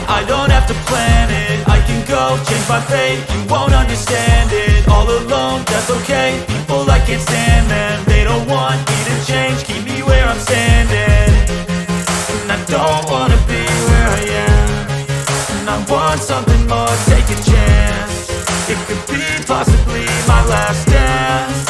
it, I don't have to plan it. I can go, change my fate, you won't understand it. All alone, that's okay, people I can't stand them. They don't want me to change, keep me where I'm standing. And I don't wanna be where I am, and I want something more, take a chance. It could be possibly my last dance.